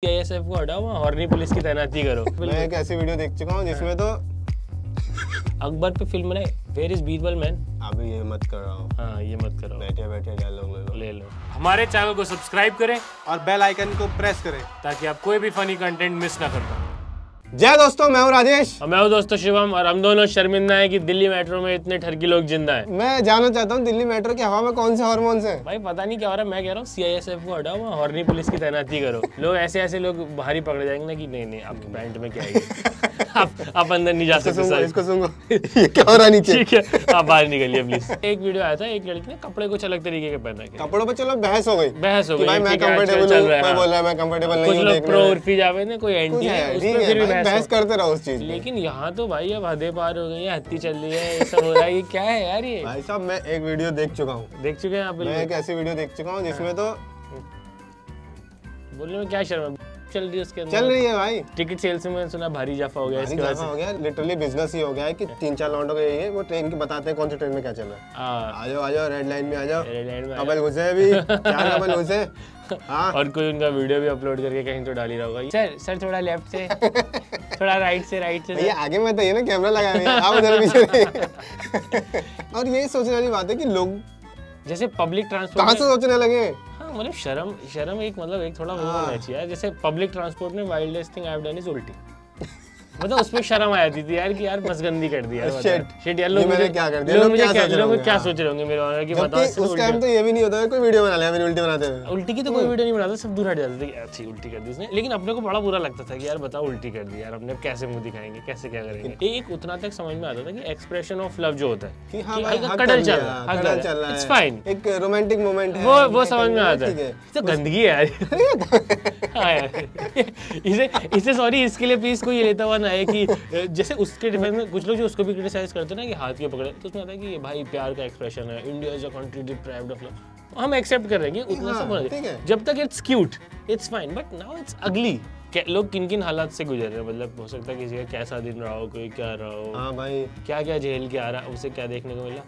CISF को हटाओ, वहाँ हॉर्नी पुलिस की तैनाती करो। मैं एक ऐसी वीडियो देख चुका हूँ जिसमें तो अकबर पे फिल्म बनाई, वेयर इज बीरबल मैन। अभी ये मत कर रहा हूँ। हाँ ये मत करो, बैठे बैठे डायलॉग ले लो। हमारे चैनल को सब्सक्राइब करें और बेल आइकन को प्रेस करें ताकि आप कोई भी फनी कंटेंट मिस ना कर पाए। जय दोस्तों, मैं हूँ राजेश और मैं हूँ दोस्तों शिवम, और हम दोनों शर्मिंदा हैं कि दिल्ली मेट्रो में इतने ठरकी लोग जिंदा हैं। मैं जानना चाहता हूँ दिल्ली मेट्रो की हवा में कौन से हार्मोन्स हैं? भाई पता नहीं क्या हो रहा है, मैं कह रहा हूँ सीआईएसएफ को हटाओ, वहाँ हॉर्नी पुलिस की तैनाती करो। लोग ऐसे लोग बाहर ही पकड़े जाएंगे ना कि नहीं आपकी पैंट में क्या है आप अंदर नहीं जा सकते। इसको सुनो ये क्या हो रहा नीचे? ठीक है, आप बाहर निकलिए प्लीज। एक वीडियो आया था, एक लड़की ने कपड़े कुछ अलग तरीके के पहना के, कपड़ों पे चलो बहस हो गई भाई मैं कंफर्टेबल हूँ, कोई बोल रहा है मैं कंफर्टेबल नहीं हूँ। कुछ लोग प्रो उर्फी जावे ने, कोई एंटी है, उस पे फिर भी बहस करते रहो उस चीज। लेकिन यहाँ तो भाई अब हदें पार हो गई है, हत्ती चल रही है, ये सब हो रहा है, ये क्या है यार? ये भाई साहब मैं एक वीडियो देख चुका हूँ। देख चुके हैं आप? मैं एक ऐसी वीडियो देख चुका हूँ जिसमें तो बोलने में क्या शर्म चल रही है उसके अंदर? चल रही है भाई। टिकट सेल्स में मैंने सुना भारी जाफा हो गया, इसके वजह से हो गया, लिटरली बिजनेस ही हो गया है कि 3-4 लौंडों को ये वो ट्रेन की बताते हैं कौन सी ट्रेन में क्या चल रहा है। आ जाओ रेड लाइन में आ जाओ, रेड लाइन में कबल घुसे अभी क्या कबल घुसे। हाँ और कोई उनका वीडियो भी अपलोड करके कहीं तो डाल ही रहा होगा, सर थोड़ा लेफ्ट से थोड़ा राइट से ये आगे में तो ये ना कैमरा लगा रही है, आप उधर पीछे। और यही सोचने वाली बात है कि लोग जैसे पब्लिक ट्रांसपोर्ट कहाँ से सोचने लगे। हाँ मतलब शर्म एक मतलब एक थोड़ा वो होना चाहिए। जैसे पब्लिक ट्रांसपोर्ट में wildest thing I have done is उल्टी। मतलब उसमें शर्म आ जाती थी यार कि यार बस गंदी कर दिया शिट यार। लोग क्या कर दिया, लोग क्या सोच रहे होंगे मेरे बारे में कि बताओ। उस टाइम तो ये भी नहीं होता है कोई वीडियो बना लिया मैंने उल्टी बनाते हुए। उल्टी की तो कोई वीडियो नहीं बनाता, सब दूर हट जाते थे कि अच्छी उल्टी कर दी उसने। लेकिन अपने को बड़ा बुरा लगता था कि यार बताओ उल्टी कर दी यार, अपने कैसे मुंह दिखाएंगे, कैसे क्या करेंगे। एक उतना तक समझ में आता था कि एक्सप्रेशन ऑफ लव जो होता है कि हल्का कडल चल रहा है, इट्स फाइन, एक रोमांटिक मोमेंट है, वो समझ में आता है। तो गंदगी है यार। हाँ यार इसे सॉरी इसके लिए प्लीज कोई ये लेता हुआ ना है कि जैसे उसके डिफेंस में कुछ लोग जो उसको भी क्रिटिसाइज करते हैं ना कि हाथ के पकड़े, तो उसमें आता है कि ये भाई प्यार का एक्सप्रेशन है, India is a country deprived of love. हम एक्सेप्ट कर रहे हैं कि उतना सब होना चाहिए जब तक it's cute, it's fine, but now it's अगली। लोग किन किन हालात से गुजर रहे हैं, मतलब हो सकता है किसी का कैसा दिन रहा हो, कोई क्या रहा हो। हाँ भाई क्या क्या झेल के आ रहा है, उसे क्या देखने को मिला।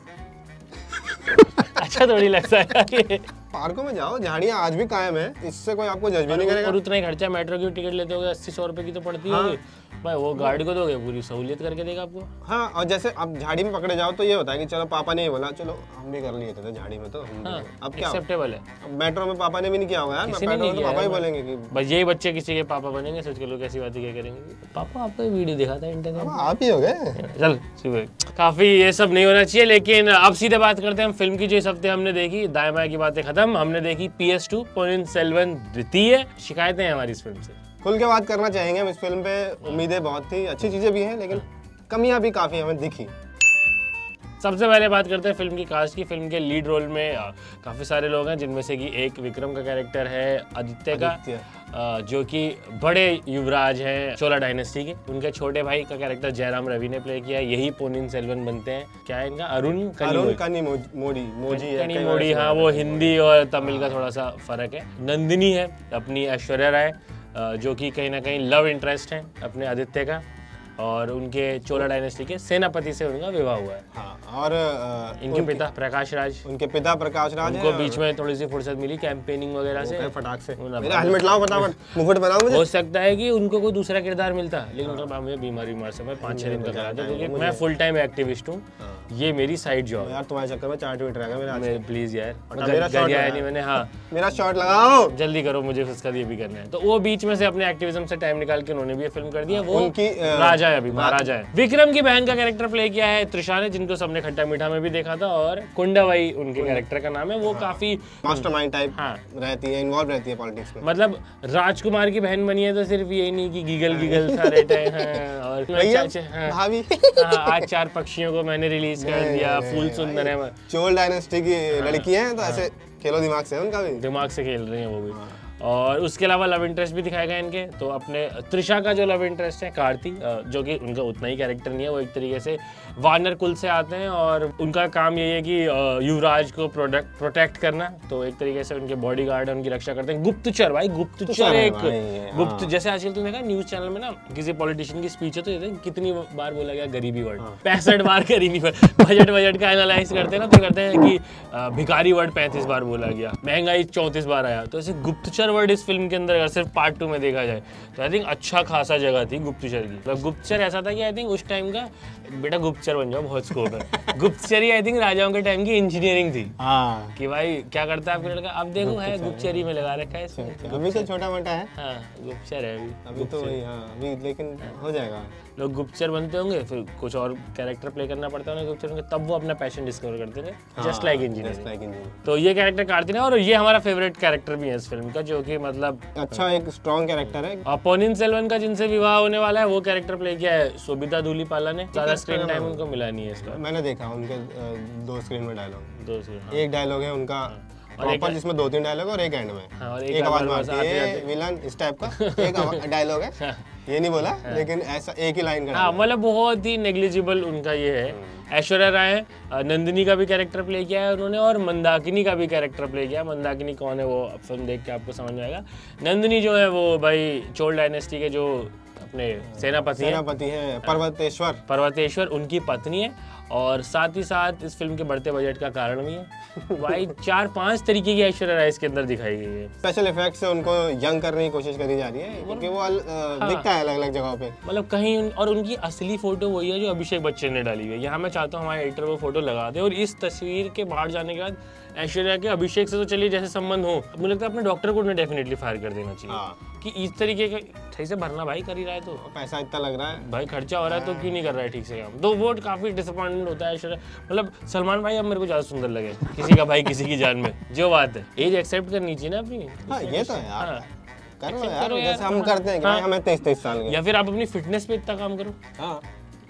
अच्छा थोड़ी लगता है। पार्कों में जाओ, झाड़ियाँ आज भी कायम है, इससे कोई आपको जज भी नहीं करेगा। और उतना ही खर्चा मेट्रो की टिकट लेते हो 80-100 रुपए की तो पड़ती होगी भाई। वो गार्ड को दोगे, पूरी सहूलियत करके देगा आपको। हाँ और जैसे अब झाड़ी में पकड़े जाओ तो ये होता है कि चलो पापा ने ही बोला, चलो हम भी कर लिए थे झाड़ी में तो हाँ, अब क्या एक्सेप्टेबल है। मेट्रो में पापा ने भी नहीं किया होगा यार, मेट्रो में पापा ही बोलेंगे कि बस यही बच्चे किसी के पापा बनेंगे, सोच के लोग ऐसी बातें क्या करेंगे। पापा आपको वीडियो दिखा था इंटरनेट में, आप ही हो गए। चल काफी ये सब नहीं होना चाहिए। लेकिन अब सीधे बात करते हैं हम फिल्म की जो इस हफ्ते हमने देखी। दाएं बाएं की बातें खत्म, हमने देखी PS2 पोन्नियिन सेल्वन द्वितीय। शिकायतें हैं हमारी इस फिल्म से, खुल के बात करना चाहेंगे हम इस फिल्म पे। उम्मीदें बहुत थी, अच्छी चीजें भी हैं लेकिन कमियां भी काफी हमें दिखी। सबसे पहले बात करते हैं फिल्म की कास्ट की। फिल्म के लीड रोल में काफी सारे लोग हैं, जिनमें से कि एक विक्रम का कैरेक्टर है आदित्य का, जो कि बड़े युवराज हैं चोला डायनेस्टी के। उनके छोटे भाई का कैरेक्टर जयराम रवि ने प्ले किया, यही पोन्नियिन सेल्वन बनते हैं। क्या है इनका? अरुण कनिमोडी। हाँ वो हिंदी और तमिल का थोड़ा सा फर्क है। नंदिनी है अपनी ऐश्वर्या राय, जो कि कहीं ना कहीं लव इंटरेस्ट है अपने आदित्य का, और उनके चोला डायनेस्टी के सेनापति से उनका विवाह हुआ है। हाँ, और इनके पिता प्रकाश राज, उनको बीच में थोड़ी सी फुर्सत मिली कैंपेनिंग वगैरह से, फटाक से मेरा हेलमेट लाओ फटाफट, मुकुट बनाओ मुझे। हो सकता है कि उनको कोई दूसरा किरदार मिलता, लेकिन उनका मुझे बीमार से मैं 5-6 दिन का करा था, क्योंकि मैं फुल टाइम एक्टिविस्ट हूँ, ये मेरी साइड जॉब यार। तुम्हारे चक्कर में 4 ट्वीट रह गया मेरा, प्लीज यार नहीं मैंने। हाँ मेरा शॉट लगाओ जल्दी करो, मुझे उसका ये भी करना है। तो वो बीच में से अपने एक्टिविज्म से टाइम निकाल के उन्होंने भी ये फिल्म कर दिया। वो उनकी राजा है, अभी महाराजा है। विक्रम की बहन का कैरेक्टर प्ले किया है त्रिशा ने, जिनको सबने खट्टा मीठा में भी देखा था, और कुंडाबाई उनके कैरेक्टर का नाम है। वो काफी मास्टरमाइंड टाइप रहती है, इन्वॉल्व रहती है पॉलिटिक्स में। मतलब राजकुमार की बहन बनी है तो सिर्फ यही नहीं कि गीगल सारे और भाभी आज 4 पक्षियों को मैंने रिलीज कर दिया, फूल सुंदर है। चोल डायनेस्टी की लड़की है तो ऐसे खेलो दिमाग से, उनका भी दिमाग से खेल रही है वो भी। और उसके अलावा लव इंटरेस्ट भी दिखाया गया इनके। तो अपने त्रिशा का जो लव इंटरेस्ट है कार्ति, जो कि उनका उतना ही कैरेक्टर नहीं है, वो एक तरीके से वानर कुल से आते हैं, और उनका काम यही है कि युवराज को प्रोटेक्ट करना। तो एक तरीके से उनके बॉडीगार्ड है, उनकी रक्षा करते हैं। गुप्तचर भाई, गुप्तचर एक जैसे आजकल तुमने देखा न्यूज चैनल में ना, किसी पॉलिटिशियन की स्पीच है तो कितनी बार बोला गया गरीबी वर्ड, 65 बार गरीबी वर्ड। बजट का एनालाइज करते हैं ना, तो करते हैं कि भिखारी वर्ड 35 बार बोला गया, महंगाई 34 बार आया। तो ऐसे गुप्तचर फॉरवर्ड इस फिल्म के अंदर अगर सिर्फ पार्ट 2 में देखा जाए तो आई थिंक अच्छा खासा जगह थी गुप्तचर की। मतलब गुप्तचर ऐसा था कि आई थिंक उस टाइम का बेटा गुप्तचर बन जाओ, बहुत स्कोप है। गुप्तचरी आई थिंक राजाओं के टाइम की इंजीनियरिंग थी कि भाई क्या करता है आपका लड़का, अब देखो है गुप्तचरी में लगा रखा है इसमें। अभी तो छोटा मोटा है, हाँ गुप्तचर है अभी तो वही, हाँ अभी लेकिन हो जाएगा। लोग गुप्तचर बनते होंगे, फिर कुछ और कैरेक्टर प्ले करना पड़ता है गुप्तचर में, तब वो अपना पैशन डिस्कवर करते हैं, जस्ट लाइक इंजीनियरिंग। तो ये कैरेक्टर कार्तिक है और ये हमारा फेवरेट कैरेक्टर भी है इस फिल्म का, जो कि मतलब अच्छा एक स्ट्रॉन्ग कैरेक्टर है। पोनिन सेल्वन का जिनसे विवाह होने वाला है वो कैरेक्टर प्ले किया है सोबिता धूलीपाला ने। ज्यादा स्क्रीन टाइम उनको मिला नहीं है इसका। मैंने देखा उनके 2 स्क्रीन में डायलॉग, 2 स्क्रीन, एक डायलॉग है उनका प्रॉपर जिसमें 2-3 डायलॉग और एक एंड में और एक आवाज मारती है विलन इस टाइप का एक डायलॉग है, ये नहीं बोला लेकिन ऐसा एक ही लाइन का। हाँ मतलब बहुत ही नेग्लिजिबल उनका ये है। ऐश्वर्या राय है, नंदिनी का भी कैरेक्टर प्ले किया है उन्होंने और मंदाकिनी का भी कैरेक्टर प्ले किया है। मंदाकिनी कौन है वो फिल्म देख के आपको समझ में आएगा। नंदिनी जो है वो भाई चोल डायनेस्टी के जो अपने सेनापति हैं पर्वतेश्वर उनकी पत्नी है और साथ ही साथ इस फिल्म के बढ़ते बजट का कारण भी है। भाई 4-5 तरीके की ऐश्वर्या राय इसके अंदर दिखाई गई है। स्पेशल इफेक्ट से उनको यंग करने की कोशिश करी जा रही है क्योंकि वो दिखता है अलग अलग जगहों पे। मतलब कहीं और उनकी असली फोटो वही है जो अभिषेक बच्चन ने डाली हुई है। यहाँ मैं चाहता हूँ हमारे एडिटर वो फोटो लगा दे और इस तस्वीर के बाहर जाने के बाद ऐश्वर्या के अभिषेक से तो चलिए जैसे संबंध हो, मुझे लगता है अपने डॉक्टर को उन्हें डेफिनेटली फायर कर देना चाहिए कि इस तरीके का सही से भरना भाई कर ही रहा है तो पैसा इतना लग रहा है भाई, खर्चा हो रहा है तो क्यों नहीं कर रहा है ठीक से काम। तो वो काफी डिसअपॉइंटमेंट होता है ऐश्वर्या। मतलब सलमान भाई अब मेरे को ज्यादा सुंदर लगे किसी का भाई किसी की जान में, जो बात है एज एक्सेप्ट करनी चाहिए ना अपनी। ये तो है यार, करो यार जैसे हम करते हैं कि भाई हमें 23 साल के, या फिर आप अपनी फिटनेस पे इतना काम करो।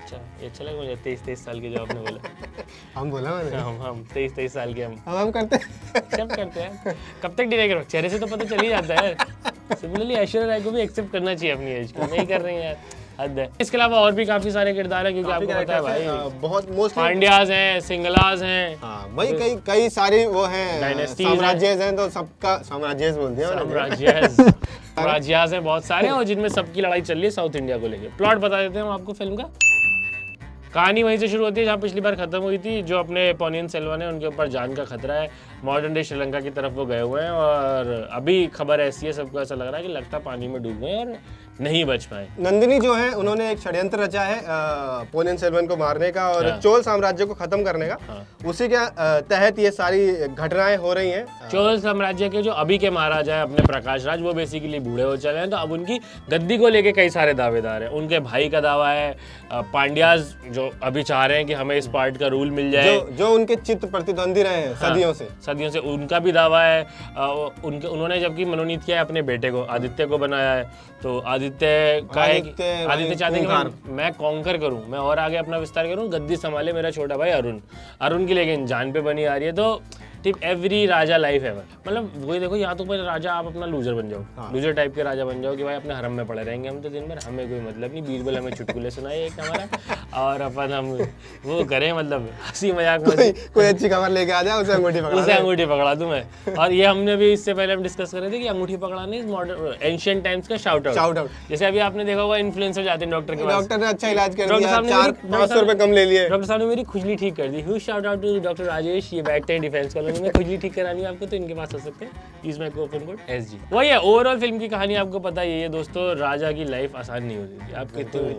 अच्छा ये अच्छा लगा मुझे 23 साल के जो आपने बोला। हम बोला मैंने हम 23 साल के हम करते हैं, सब करते हैं। कब तक डिले करो, चेहरे से तो पता चल ही जाता है। सिमिलरली ऐश्वर्या राय को भी एक्सेप्ट करना चाहिए अपनी एज को, नहीं कर रही है यार, हद है। इसके अलावा और भी काफी सारे किरदार हैं क्योंकि आपको पता है भाई बहुत मोस्टली पांड्याज हैं, सिंगलाज हैं, भाई कई सारी वो हैं साम्राज्यज हैं, तो सबका साम्राज्यज बोल दिया साम्राज्यज हैं बहुत सारे और जिनमें सबकी लड़ाई चल रही है साउथ इंडिया को लेकर। प्लॉट बता देते हैं हम आपको फिल्म का। कहानी वहीं से शुरू होती है जहाँ पिछली बार खत्म हुई थी। जो अपने पोनियन सेल्वन है उनके ऊपर जान का खतरा है, मॉडर्न डे श्रीलंका की तरफ वो गए हुए हैं और अभी खबर ऐसी है सबको ऐसा लग रहा है कि लगता पानी में डूब गए और नहीं बच पाए। नंदिनी जो है उन्होंने एक षड्यंत्र रचा है पोनियन सेल्वन को मारने का और चोल साम्राज्य को खत्म करने का। उसी के तहत ये सारी घटनाएं हो रही हैं। चोल साम्राज्य के जो अभी के महाराजा है अपने प्रकाश राज, वो बेसिकली बूढ़े हो चले हैं तो अब उनकी गद्दी को लेके कई सारे दावेदार हैं। उनके भाई का दावा है, पांड्याज जो अभी चाह रहे हैं कि हमें इस पार्ट का रूल मिल जाए, जो उनके चित्त प्रतिद्वंदी रहे हैं सदियों से उनका भी दावा है। उन्होंने जबकि मनोनीत किया है अपने बेटे को, आदित्य को बनाया है। तो आदित्य चाहते हैं कि मैं कॉन्कर करूं, मैं और आगे अपना विस्तार करूं, गद्दी संभाले मेरा छोटा भाई अरुण की लेकिन जान पे बनी आ रही है। तो टिप एवरी राजा लाइफ एवर, मतलब वही देखो या तो पहले राजा आप अपना लूजर बन जाओ, लूजर टाइप के राजा बन जाओ कि भाई अपने हरम में पड़े रहेंगे हम तो दिन भर, हमें कोई मतलब नहीं, बीरबल हमें चुटकुले सुनाए एक हमारा और अपन हम वो करें, मतलब हंसी मजाक में कोई अच्छी खबर लेके आ जाए उसे अंगूठी पकड़ा दूं मैं। और ये हमने भी इससे पहले हम डिस्कस कर रहे थे कि अंगूठी पकड़ाने मॉडर्न एंशिएंट टाइम्स का शाउट आउट। जैसे अभी आपने देखा होगा इन्फ्लुएंसर जाते हैं डॉक्टर के पास, डॉक्टर ने अच्छा इलाज कर दिया, 400-500 रुपए कम ले लिए, डॉक्टर साहब ने मेरी खुजली ठीक कर दी। Huge shout out to doctor Rajesh, ये बैठते हैं डिफेंस कॉलोनी में, खुजली ठीक करानी आपको तो इनके पास आ सकते हैं, use my coupon code SG। वही है ओवरऑल फिल्म की कहानी आपको पता ही है दोस्तों, राजा की लाइफ आसान नहीं होती थी। आप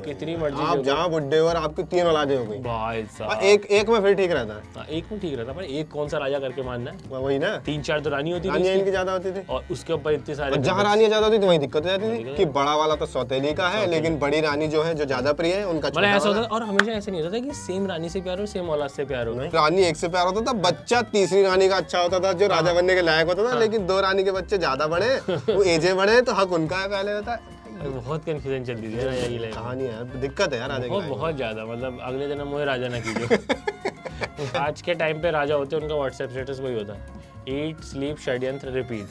कितनी मर्जी आप जहाँ बुड्ढे हो और आपकी 3 औलादें हो गई भाई साहब, एक में फिर ठीक रहता है, एक में ठीक रहता, पर एक कौन सा राजा करके मानना है, वही ना 3-4 तो रानी होती थी, इनकी ज्यादा होती थी और उसके ऊपर इतनी सारी, जहाँ रानियां ज्यादा होती थी वहीं दिक्कत हो जाती थी कि बड़ा वाला तो सौतेली का है लेकिन बड़ी रानी जो है जो ज्यादा प्रिय है उनका मतलब ऐसा होता। और हमेशा ऐसा नहीं होता कि सेम रानी से प्यार हो, सेम औलाद से प्यार हो, रानी एक से प्यार होता था, बच्चा तीसरी रानी का अच्छा होता था जो राजा बनने के लायक होता था, लेकिन 2 रानी के बच्चे ज्यादा बड़े वो एजे बड़े तो हक उनका है पहले होता है। बहुत कंफ्यूजन चलती थी राजा की लाइफ, कहानी है, दिक्कत है यार राजा की, बहुत ज्यादा, मतलब अगले दिन मुझे राजा ना कीजिए। आज के टाइम पे राजा होते हैं उनका व्हाट्सएप स्टेटस वही होता है, ईट स्लीप षड्यंत्र रिपीट,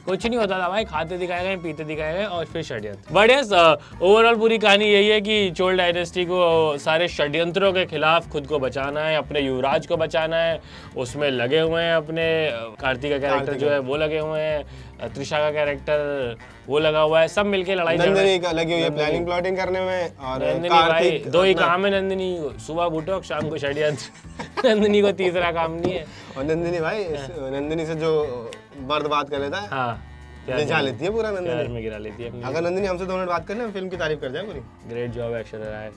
कुछ नहीं होता था भाई, खाते दिखाए गए, पीते दिखाए गए और फिर षड्यंत्र। बट यस ओवरऑल पूरी कहानी यही है कि चोल डायनेस्टी को सारे षड्यंत्रों के खिलाफ खुद को बचाना है, अपने युवराज को बचाना है, उसमें लगे हुए हैं अपने कार्तिक का कैरेक्टर जो है वो लगे हुए हैं, त्रिशा का कैरेक्टर वो लगा हुआ है, सब मिलके लड़ाई नंदिनी का लगी हुई है प्लानिंग प्लॉटिंग करने में, और नंदिनी भाई 2 ही काम है नंदिनी, सुबह उठो शाम को षड्यंत्र। नंदिनी को तीसरा काम नहीं है। और नंदिनी भाई नंदिनी से जो मर्द बात कर लेता है, रिझा लेती है पूरा प्यार नंदिनी। में गिरा लेती है अपनी। अगर नंदिनी हमसे 2 मिनट बात कर ले, हम फिल्म की तारीफ कर जाए पूरी। Great job Aishwarya Rai.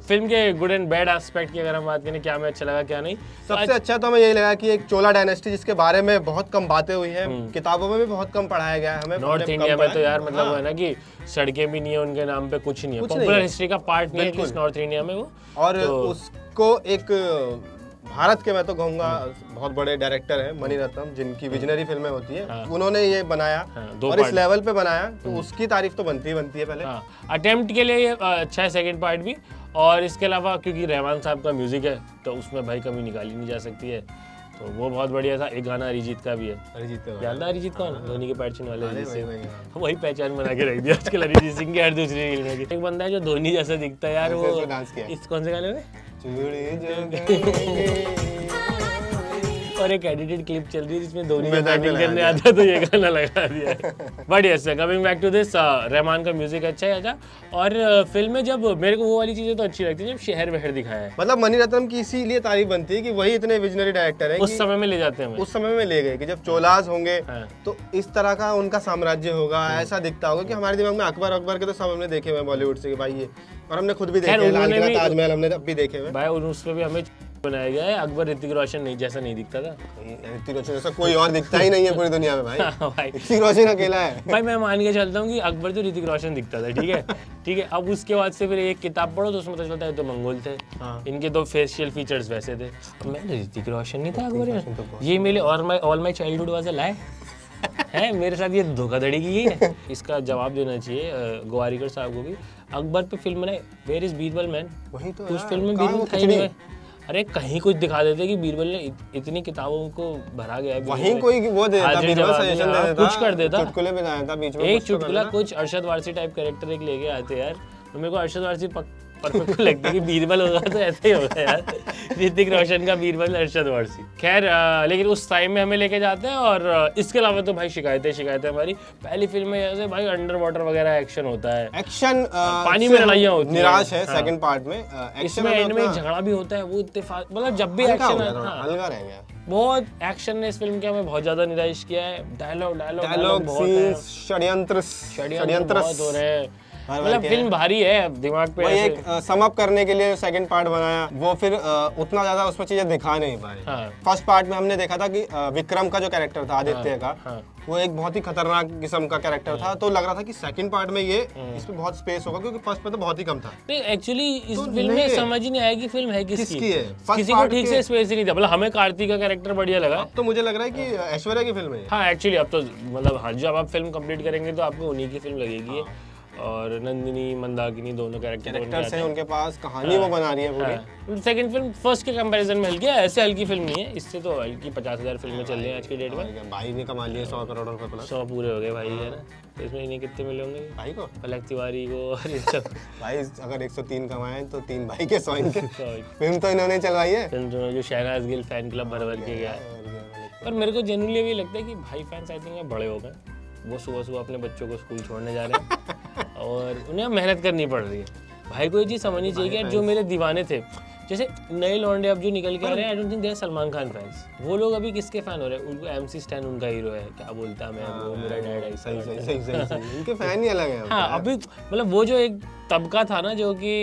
Film के गुड एंड बैड एस्पेक्ट की अगर हम बात करें, क्या हमें अच्छा लगा क्या नहीं, सबसे अच्छा तो हमें यही लगा कि एक चोला डायनेस्टी जिसके बारे में बहुत कम बातें हुई हैं, किताबों में भी बहुत कम पढ़ाया गया है हमें। नॉर्थ इंडिया में तो यार मतलब वो है ना कि सड़कें भी नहीं है उनके नाम पे, कुछ नहीं है, पॉपुलर हिस्ट्री का पार्ट नहीं है नॉर्थ इंडिया में वो। और उसको एक भारत के मैं तो कहूँगा बहुत बड़े डायरेक्टर हैं मणिरत्नम, जिनकी विजनरी फिल्में होती है, उन्होंने ये बनाया और इस लेवल पे बनाया, तो उसकी तारीफ तो बनती है पहले। अटेम्प्ट के लिए ये अच्छा है सेकंड पार्ट भी। और इसके अलावा क्योंकि रहमान साहब का म्यूजिक है तो उसमें भाई कमी निकाली नहीं जा सकती है, तो वो बहुत बढ़िया था। एक गाना अरिजीत का भी है, जानता अरिजीत कौन? धोनी के पैर छीनने वाले अरिजीत सिंह, वही पहचान बना के रख दिया आजकल अरिजीत सिंह की हर दूसरी रील में। एक बंदा है जो धोनी जैसा दिखता है यार, वो इस कौन से गाने में और एक एडिटेड क्लिप चल रही है जिसमें धोनी का बैटिंग करने आता है, तो ये गाना लगा दिया है। But yes, coming back to this, Rahman का म्यूजिक अच्छा है अच्छा। और फिल्म में जब मेरे को वो वाली चीजें तो अच्छी लगती है जब शहर वहर दिखाया है, मतलब मणिरत्नम की इसीलिए तारीफ बनती है कि वही इतने विजनरी डायरेक्टर है, उस समय में ले जाते हैं, उस समय में ले गए कि जब चोलास होंगे तो इस तरह का उनका साम्राज्य होगा, ऐसा दिखता होगा कि हमारे दिमाग में अकबर के तो सब हमने देखे हुए बॉलीवुड से भाई ये, और हमने खुद भी देखे हैं, लाल किला ताजमहल हमने अब भी देखे हुए भाई, उसमें भी हमें बनाया गया है। अकबर ऋतिक रोशन नहीं जैसा नहीं दिखता था, ऋतिक रोशन जैसा कोई और दिखता ही नहीं है पूरी दुनिया में भाई। ऋतिक रोशन अकेला है भाई। मैं मान के चलता हूँ कि अकबर तो ऋतिक रोशन दिखता था, ठीक है ठीक है। अब उसके बाद से फिर एक किताब पढ़ो तो उसमें पता चलता है तो मंगोल थे, इनके तो फेशियल फीचर्स वैसे थे। मैं ऋतिक रोशन नहीं था अकबर, ये मेरे all my childhood was a lie है, मेरे साथ ये धोखाधड़ी की है। इसका जवाब देना चाहिए गोवारिकर साहब को भी। अकबर पे फिल्म बनाई, वेयर इज बीरबल मैन? वही तो उस फिल्म में बीरबल था ही नहीं। अरे कहीं कुछ दिखा देते कि बीरबल ने इतनी किताबों को भरा गया है, वहीं कोई वो देता, बीरबल सजेशन दे देता, कुछ कर देता, चुटकुले में आया था बीच में, एक चुटकुला कुछ अरशद वारसी टाइप कैरेक्टर एक लेके आते यार, तो मेरे को अरशद वारसी परफेक्ट लगता है कि बीरबल होगा तो ऐसे ही होगा यार, ऋतिक रोशन का बीरबल अरशद वारसी। खैर लेकिन उस टाइम में हमें लेके जाते हैं। और इसके अलावा तो भाई शिकायतें हमारी पहली फिल्म में जैसे भाई अंडर वाटर वगैरह एक्शन होता है, एक्शन पानी में लड़ाइयाँ होती है, निराश है सेकंड पार्ट में। इसमें एंड में झगड़ा भी होता है, वो इत्तेफाक मतलब जब भी एक्शन हल्का रह गया, बहुत एक्शन ने इस फिल्म के हमें बहुत ज्यादा निराश किया है। डायलॉग षड्यंत्र बहुत हो रहे हैं, मतलब फिल्म भारी है दिमाग पे। वही एक सम अप करने के लिए सेकंड पार्ट बनाया, वो फिर उतना ज्यादा उसमें चीजें दिखा नहीं पाए। फर्स्ट पार्ट में हमने देखा था कि विक्रम का जो कैरेक्टर था आदित्य का, वो एक बहुत ही खतरनाक किस्म का कैरेक्टर था, तो लग रहा था कि सेकंड पार्ट में ये इसमें बहुत स्पेस होगा, क्योंकि फर्स्ट में तो बहुत ही कम था। एक्चुअली इस फिल्म में समझ ही नहीं आया कि फिल्म है किसकी है, किसी को ठीक से स्पेस ही नहीं था। मतलब हमें कार्तिक का कैरेक्टर बढ़िया लगा, तो मुझे लग रहा है कि ऐश्वर्या की फिल्म है। हाँ एक्चुअली अब तो मतलब हाँ, जब आप फिल्म कंप्लीट करेंगे तो आपको उन्हीं की फिल्म लगेगी। और नंदिनी मंदाकिनी दोनों कैरेक्टर्स हैं उनके पास, कहानी वो बना रही है पूरी। सेकंड फिल्म फर्स्ट के कंपैरिजन में हल्की है, ऐसे हल्की फिल्म नहीं है, इससे तो हल्की 50,000 फिल्में चल रही हैं आज की डेट में। भाई ने कमा लिए 100 करोड़ रुपए प्लस, 100 पूरे हो गए भाई, है ना। तो इसमें इन्हें कितने मिले होंगे भाई को? पलक तिवारी को और ये सब भाई अगर 103 कमाए तो 3 भाई के 100 इनके। फिल्म तो इन्होंने चलवाई है, फिल्म जो शहनाज गिल फैन क्लब भर के गया है। पर मेरे को जेन्युइनली भी लगता है कि भाई फैंस आई थिंक बड़े हो गए, वो सुबह अपने बच्चों को स्कूल छोड़ने जा रहे हैं और उन्हें मेहनत करनी पड़ रही है। भाई को ये चीज़ समझनी चाहिए कि जो मेरे दीवाने थे, जैसे नए लौंडे अब जो निकल के आ रहे हैं, I don't think they are Salman Khan fans. वो लोग अभी किसके फैन हो रहे हैं? उनको एमसी स्टैन उनका हीरो है, क्या बोलता है मैं, वो मेरा डैड है। सही इनके फैन ही अलग है। हाँ अभी मतलब वो जो एक तबका था ना जो कि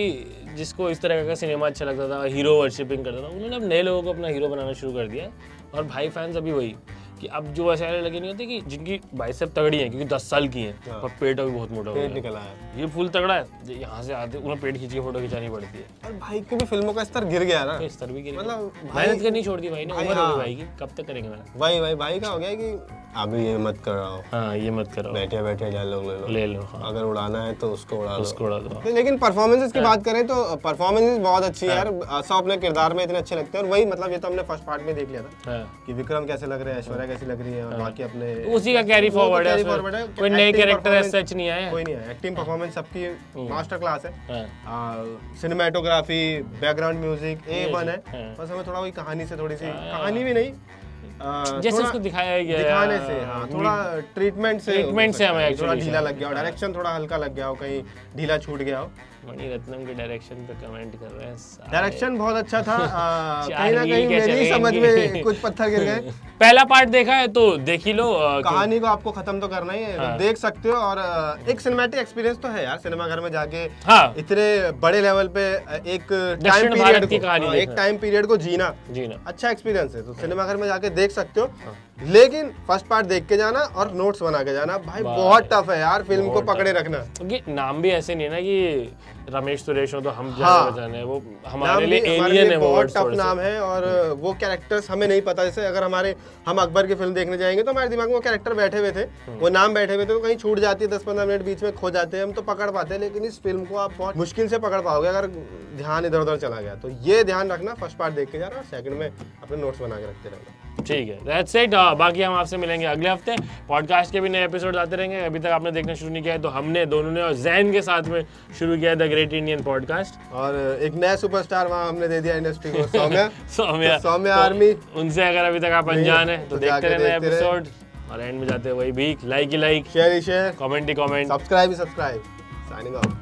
जिसको इस तरह का सिनेमा अच्छा लगता था, हीरो वर्शिपिंग करता था, उन्होंने अब नए लोगों को अपना हीरो बनाना शुरू कर दिया। और भाई फैंस अभी वही कि अब जो वैसे लगे नहीं होते कि जिनकी बाइसेप तगड़ी है क्योंकि 10 साल की हैं, पर पेट अभी बहुत मोटा हो गया, निकला है, ये फुल तगड़ा है, यहाँ से आते उन्हें पेट खींच के फोटो खिंचानी पड़ती है। और भाई की भी फिल्मों का स्तर गिर गया ना, स्तर भी गिर, मतलब मेहनत करनी छोड़ दी भाई ने, उम्र हो गई भाई की, कब तक करेंगे मेहनत। भाई का हो गया कि अभी ये मत कर रहा हो, हाँ ये मत करो, बैठे डायलॉग ले लो, हाँ। अगर उड़ाना है तो उसको उड़ा दो। लेकिन परफॉर्मेंसेस की बात करें तो परफॉर्मेंसेस बहुत अच्छी है यार, सब अपने किरदार में इतने अच्छे लगते हैं। और वही मतलब ये तो हमने फर्स्ट पार्ट में देख लिया था कि विक्रम कैसे लग रहे हैं, ऐश्वर्या कैसी लग रही है, और बाकी अपने उसी का कैरी फॉरवर्ड है, कोई नए कैरेक्टर सच नहीं आए, कोई नहीं है। एक्टिंग परफॉर्मेंस सबकी मास्टर क्लास है, सिनेमेटोग्राफी, बैकग्राउंड म्यूजिक A1 है। बस हमें थोड़ा वही कहानी से थोड़ी सी, कहानी भी नहीं, जैसे उसको दिखाया गया दिखाने से, हाँ, थोड़ा ट्रीटमेंट से हमें थोड़ा ढीला लग गया हो, डायरेक्शन थोड़ा हल्का लग गया हो, कहीं ढीला छूट गया हो। मणि रत्नम के डायरेक्शन पे कमेंट कर रहे हैं। डायरेक्शन बहुत अच्छा था, कहीं ना कहीं मेरी समझ में कुछ पत्थर गिर गए। पहला पार्ट देखा है तो देख ही लो, कहानी को आपको खत्म तो करना ही है, तो देख सकते हो। और एक सिनेमैटिक एक्सपीरियंस तो है यार, सिनेमा घर में जाके इतने बड़े लेवल पे एक टाइम पीरियड को जीना अच्छा एक्सपीरियंस है, तो सिनेमा घर में जाके देख सकते हो। लेकिन फर्स्ट पार्ट देख के जाना और नोट्स बना के जाना भाई, बहुत टफ है यार फिल्म को पकड़े रखना, क्योंकि नाम भी ऐसे नहीं है ना कि रमेश सुरेश हो तो हम जाने वो हमारे लिए एलियन है, बहुत टफ नाम है। और वो कैरेक्टर्स हमें नहीं पता, जैसे अगर हम अकबर की फिल्म देखने जाएंगे तो हमारे दिमाग में वो कैरेक्टर बैठे हुए थे, वो नाम बैठे हुए थे, तो कहीं छूट जाती है, 10-15 मिनट बीच में खो जाते हैं, हम तो पकड़ पाते हैं। लेकिन इस फिल्म को आप बहुत मुश्किल से पकड़ पाओगे अगर ध्यान इधर उधर चला गया, तो ये ध्यान रखना, फर्स्ट पार्ट देख के जाना और सेकंड में अपने नोट्स बना के रखते रहना। ठीक है, दैट्स इट। बाकी हम आपसे मिलेंगे अगले हफ्ते, पॉडकास्ट के भी नए एपिसोड आते रहेंगे। अभी तक आपने देखना शुरू नहीं किया है तो हमने दोनों ने और जैन के साथ में शुरू किया द ग्रेट इंडियन पॉडकास्ट, और एक नया सुपरस्टार वहाँ हमने दे दिया इंडस्ट्री को, सौम्या तो आर्मी। उनसे अगर अभी तक आप अनजान है तो देखते रहना एपिसोड, और एंड में जाते हैं वही भी like he like, share he share, comment he comment, subscribe he subscribe. Signing off.